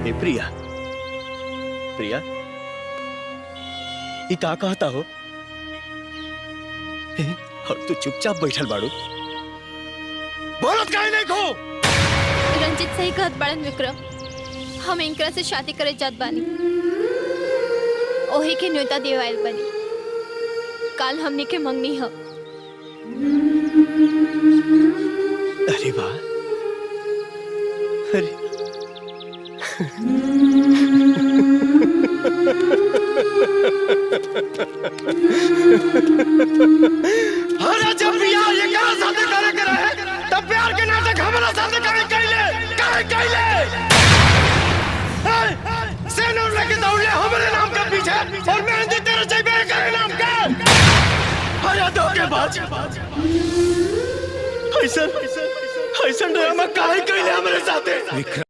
ए प्रिया, प्रिया, ये का कहता हो? और तू चुपचाप बैठल बाड़ू, बोलत काहे नहीं को? रंजित सही कहत बाड़न विक्रम, हम इनकरा से शादी करे जात बानी, ओही के न्योता देवाइल बानी। काल हमने के मंगनी ह। अरे वाह, अरे अरे जब यार ये क्या शादी करे के रहे, तब प्यार के नाटक हमारा शादी करे कैले सेनूर लेके दौड़ले हमारे नाम के पीछे, और मेहंदी तेरे चाहिए करे नाम का। अरे धोखेबाज, ऐसा ड्रामा काहे कैले हमारे साथे? विक्रम